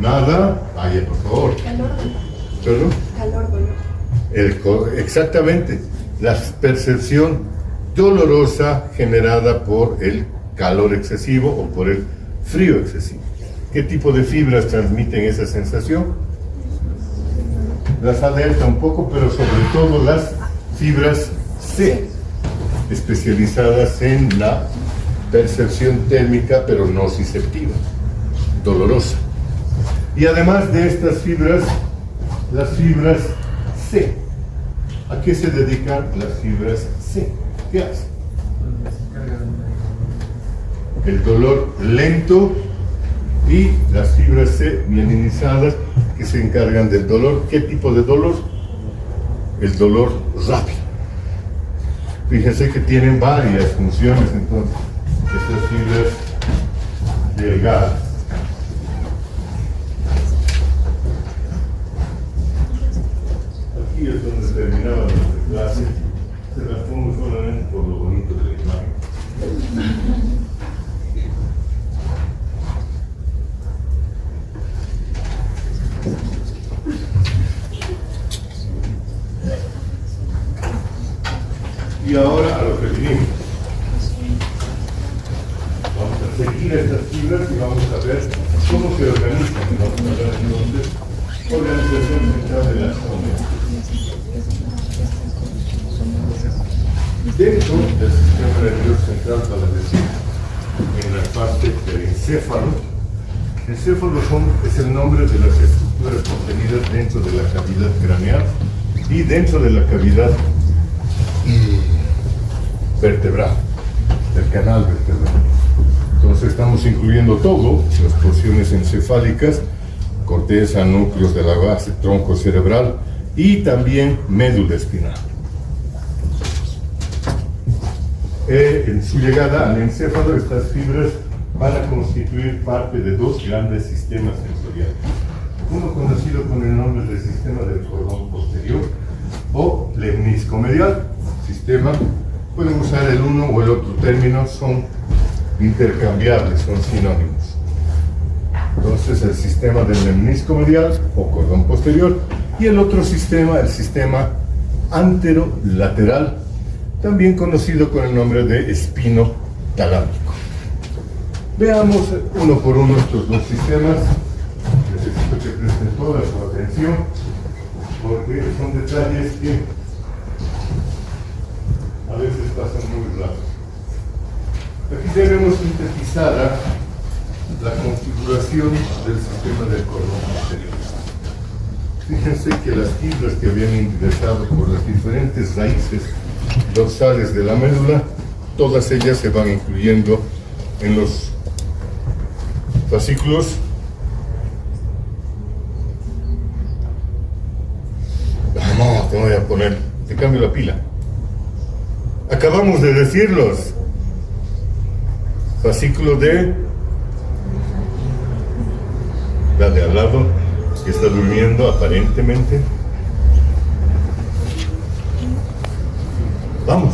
Nada. Vaya, por favor. Calor, ¿Perdón? calor, dolor. Exactamente. La percepción dolorosa generada por el calor excesivo o por el frío excesivo. ¿Qué tipo de fibras transmiten esa sensación? Las A delta un poco, pero sobre todo las fibras C, especializadas en la percepción térmica, pero nociceptiva, dolorosa. Y además de estas fibras, las fibras C. ¿A qué se dedican las fibras C? ¿Qué hacen? El dolor lento y las fibras C mielinizadas que se encargan del dolor. ¿Qué tipo de dolor? El dolor rápido. Fíjense que tienen varias funciones entonces, estas fibras delgadas. Aquí es donde terminaba nuestra clase. Se las pongo solamente por lo bonito de la imagen. Y ahora a lo que vinimos. Vamos a seguir estas fibras y vamos a ver cómo se organizan. Vamos a ver entonces organización central de la zona. Dentro del sistema nervioso central, para decir, en la parte del encéfalo, el encéfalo es el nombre de las estructuras contenidas dentro de la cavidad craneal y dentro de la cavidad vertebral, del canal vertebral. Entonces estamos incluyendo todo, las porciones encefálicas, corteza, núcleos de la base, tronco cerebral y también médula espinal. En su llegada al encéfalo, estas fibras van a constituir parte de dos grandes sistemas sensoriales. Uno conocido con el nombre de sistema del cordón posterior o lemnisco medial. Sistema, pueden usar el uno o el otro término, son intercambiables, son sinónimos. Entonces el sistema del lemnisco medial o cordón posterior y el otro sistema, el sistema anterolateral, también conocido con el nombre de espino talámico. Veamos uno por uno estos dos sistemas. Necesito que presten toda su atención porque son detalles que a veces pasan muy rápido. Aquí tenemos sintetizada la configuración del sistema del cordón posterior. Fíjense que las fibras que habían ingresado por las diferentes raíces dorsales de la médula, todas ellas se van incluyendo en los fascículos vamos, te voy a poner, te cambio la pila. Acabamos de decirlos. Fascículo de la de al lado, que está durmiendo aparentemente. Vamos.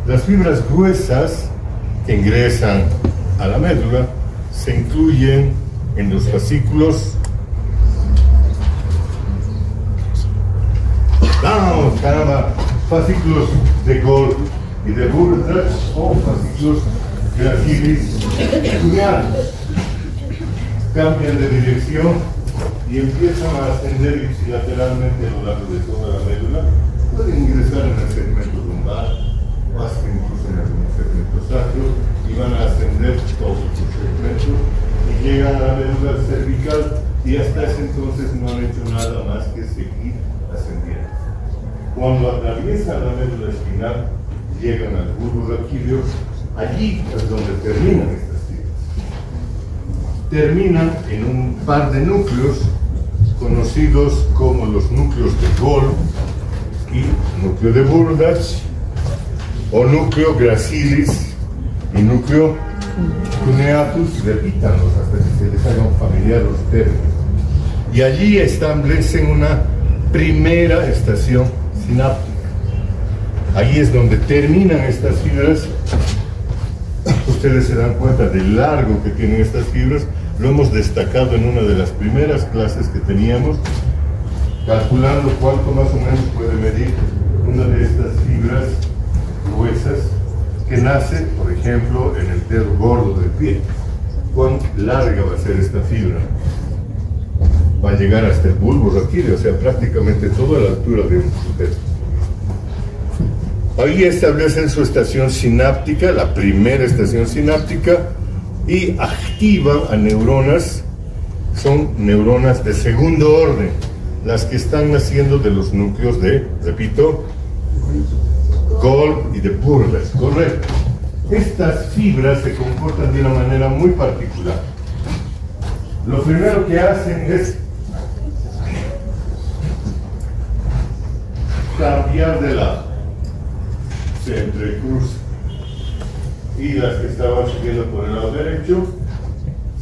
Las fibras gruesas que ingresan a la médula se incluyen en los fascículos. Vamos, caramba, fascículos de Gold y de Burdach o fascículos gracilis cuneados. Cambian de dirección y empiezan a ascender ipsilateralmente a lo largo de toda la médula. Pueden ingresar en el segmento lumbar o hasta incluso en algún segmento sacro y van a ascender todos los segmentos y llegan a la médula cervical y hasta ese entonces no han hecho nada más que seguir ascendiendo. Cuando atraviesan la médula espinal, llegan al bulbo raquídeo, allí es donde terminan estas fibras. Terminan en un par de núcleos conocidos como los núcleos de Gold y núcleo de Burdach, o núcleo gracilis y núcleo cuneatus, repítanlos hasta que se les hagan familiar los términos. Y allí establecen una primera estación sináptica. Ahí es donde terminan estas fibras Ustedes se dan cuenta del largo que tienen estas fibras. Lo hemos destacado en una de las primeras clases que teníamos, calculando cuánto más o menos puede medir una de estas fibras gruesas que nace, por ejemplo, en el dedo gordo del pie. ¿Cuán larga va a ser esta fibra? Va a llegar hasta el bulbo raquídeo, o sea, prácticamente toda la altura de un dedo. Ahí establecen su estación sináptica, la primera estación sináptica, y activan a neuronas. Son neuronas de segundo orden, las que están naciendo de los núcleos de, repito, Golgi y de Purles, correcto. Estas fibras se comportan de una manera muy particular. Lo primero que hacen es cambiar de lado. Se entrecruzan, y las que estaban subiendo por el lado derecho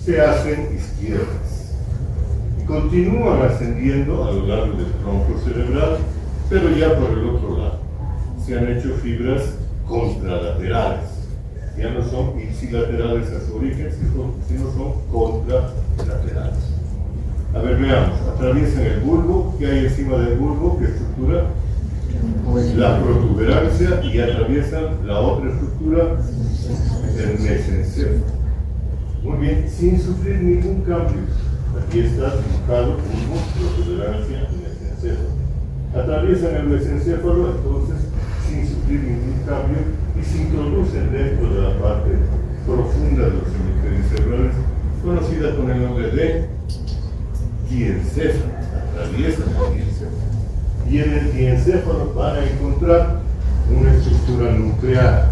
se hacen izquierdas y continúan ascendiendo a lo largo del tronco cerebral, pero ya por el otro lado. Se han hecho fibras contralaterales, ya no son ipsilaterales a su origen, sino son contralaterales. A ver, veamos, atraviesan el bulbo. ¿Qué hay encima del bulbo? ¿Qué estructura? La protuberancia, y atraviesan la otra estructura, el mesencéfalo. Muy bien, sin sufrir ningún cambio. Aquí está dibujado bulbo, protuberancia y mesencéfalo. Atraviesan el mesencéfalo, entonces, sin sufrir ningún cambio, y se introducen dentro de la parte profunda de los hemisferios cerebrales, conocida con el nombre de diencéfalo. Atraviesan el diencéfalo. Y en el diencéfalo van a encontrar una estructura nuclear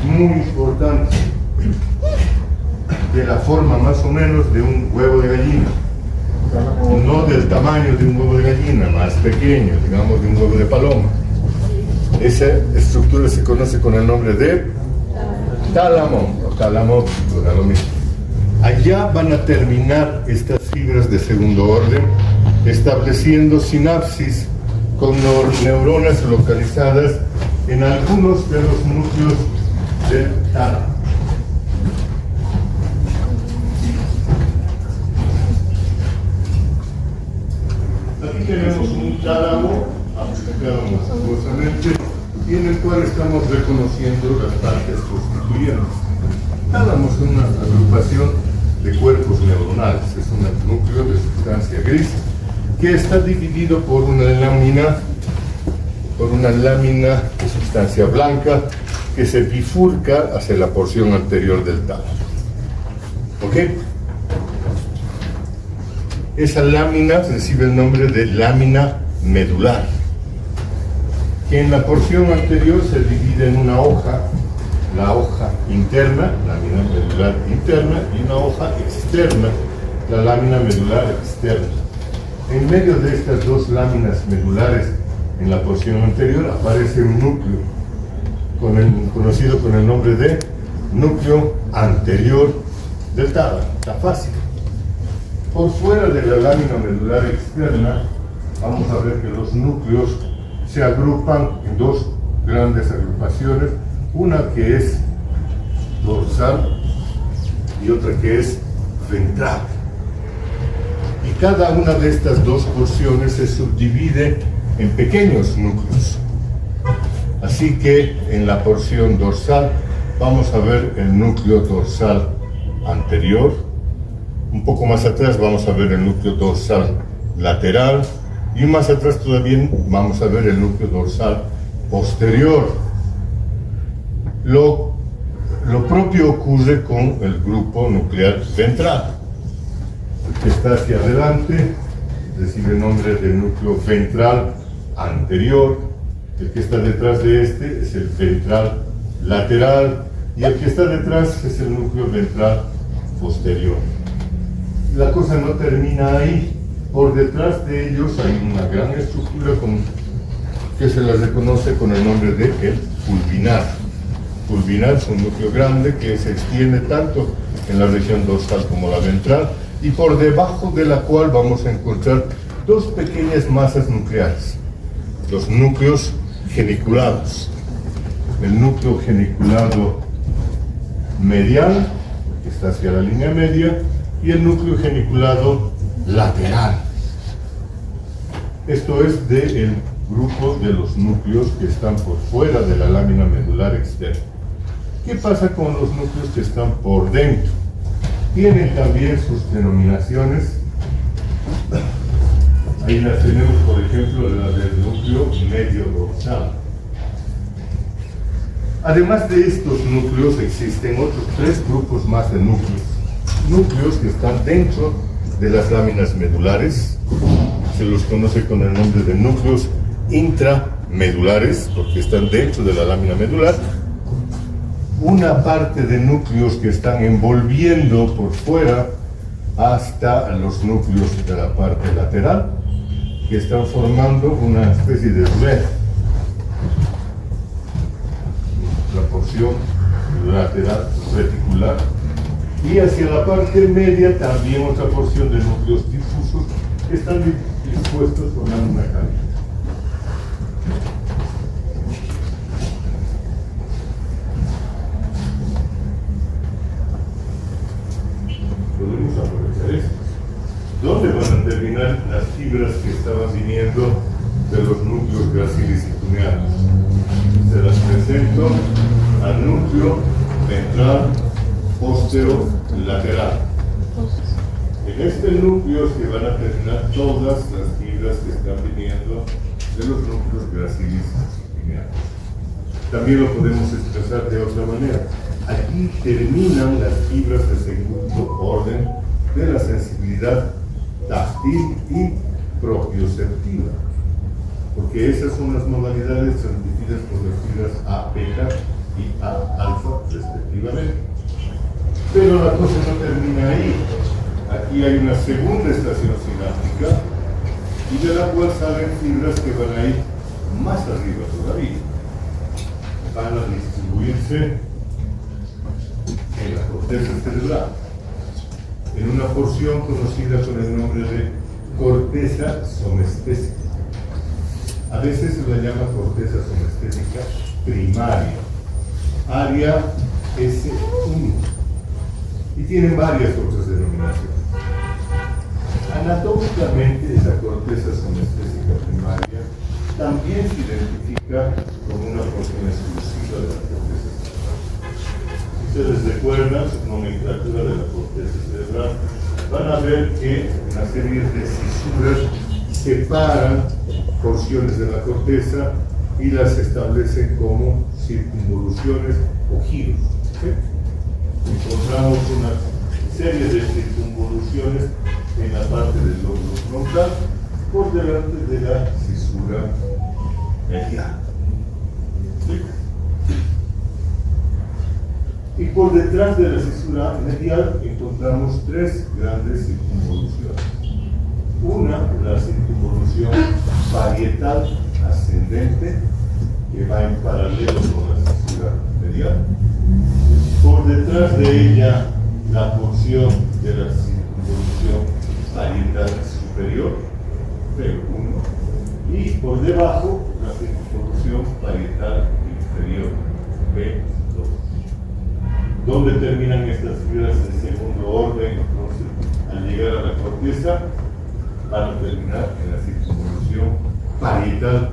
muy importante, de la forma más o menos de un huevo de gallina, no del tamaño de un huevo de gallina, más pequeño, digamos de un huevo de paloma. Esa estructura se conoce con el nombre de tálamo, o tálamo, era lo mismo. Allá van a terminar estas fibras de segundo orden, estableciendo sinapsis con neuronas localizadas en algunos de los núcleos del tálamo. Aquí tenemos un tálamo aplicado monstruosamente, y en el cual estamos reconociendo las partes constituyentes. Tálamo es una agrupación de cuerpos neuronales, es un núcleo de sustancia gris que está dividido por una lámina de sustancia blanca que se bifurca hacia la porción anterior del tálamo. ¿Ok? Esa lámina recibe el nombre de lámina medular, que en la porción anterior se divide en una hoja, la hoja interna, lámina medular interna, y una hoja externa, la lámina medular externa. En medio de estas dos láminas medulares, en la porción anterior, aparece un núcleo, conocido con el nombre de núcleo anterior del tálamo. Está fácil. Por fuera de la lámina medular externa, vamos a ver que los núcleos se agrupan en dos grandes agrupaciones, una que es dorsal y otra que es ventral. Y cada una de estas dos porciones se subdivide en pequeños núcleos. Así que en la porción dorsal vamos a ver el núcleo dorsal anterior. Un poco más atrás vamos a ver el núcleo dorsal lateral, y más atrás todavía vamos a ver el núcleo dorsal posterior. Lo propio ocurre con el grupo nuclear ventral. El que está hacia adelante recibe el nombre de núcleo ventral anterior, el que está detrás de este es el ventral lateral, y el que está detrás es el núcleo ventral posterior. La cosa no termina ahí. Por detrás de ellos hay una gran estructura que se la reconoce con el nombre de el pulvinar. Pulvinar es un núcleo grande que se extiende tanto en la región dorsal como la ventral, y por debajo de la cual vamos a encontrar dos pequeñas masas nucleares, los núcleos geniculados. El núcleo geniculado medial, que está hacia la línea media, y el núcleo geniculado lateral. Esto es del grupo de los núcleos que están por fuera de la lámina medular externa. ¿Qué pasa con los núcleos que están por dentro? Tienen también sus denominaciones. Ahí las tenemos, por ejemplo, la del núcleo medio dorsal. Además de estos núcleos, existen otros 3 grupos más de núcleos. Núcleos que están dentro de las láminas medulares. Se los conoce con el nombre de núcleos intramedulares, porque están dentro de la lámina medular. Una parte de núcleos que están envolviendo por fuera hasta los núcleos de la parte lateral, que están formando una especie de red. La porción lateral reticular, y hacia la parte media también otra porción de núcleos difusos que están dispuestos formando una cadena. Podemos aprovechar esto. ¿Dónde van a terminar las fibras que estaban viniendo de los núcleos gracilis y cuneados? Se las presento al núcleo ventral postero-lateral. En este núcleo se van a terminar todas las fibras que están viniendo de los núcleos gracilis y cuneados. También lo podemos expresar de otra manera. Aquí terminan las fibras de segundo orden de la sensibilidad táctil y propioceptiva, porque esas son las modalidades transmitidas por las fibras A beta y A alfa respectivamente. Pero la cosa no termina ahí. Aquí hay una segunda estación sináptica y de la cual salen fibras que van a ir más arriba todavía. Van a distribuirse en la corteza cerebral, en una porción conocida con el nombre de corteza somestésica. A veces se la llama corteza somestésica primaria, área S1, y tienen varias otras denominaciones. Anatómicamente, esa corteza somestésica primaria también se identifica como una porción exclusiva de la corteza cerebral. Si ustedes recuerdan su nomenclatura de la corteza cerebral, van a ver que una serie de cisuras separan porciones de la corteza y las establecen como circunvoluciones o giros. ¿Sí? Encontramos una serie de circunvoluciones en la parte del lóbulo frontal por delante de la cisura medial. ¿Sí? Y por detrás de la cisura medial encontramos 3 grandes circunvoluciones. Una, la circunvolución parietal ascendente, que va en paralelo con la cisura medial. Por detrás de ella, la porción de la circunvolución parietal superior, P1, y por debajo, la circunvolución parietal inferior, P2. ¿Dónde terminan estas fibras de segundo orden? Entonces, al llegar a la corteza, van a terminar en la circunvolución parietal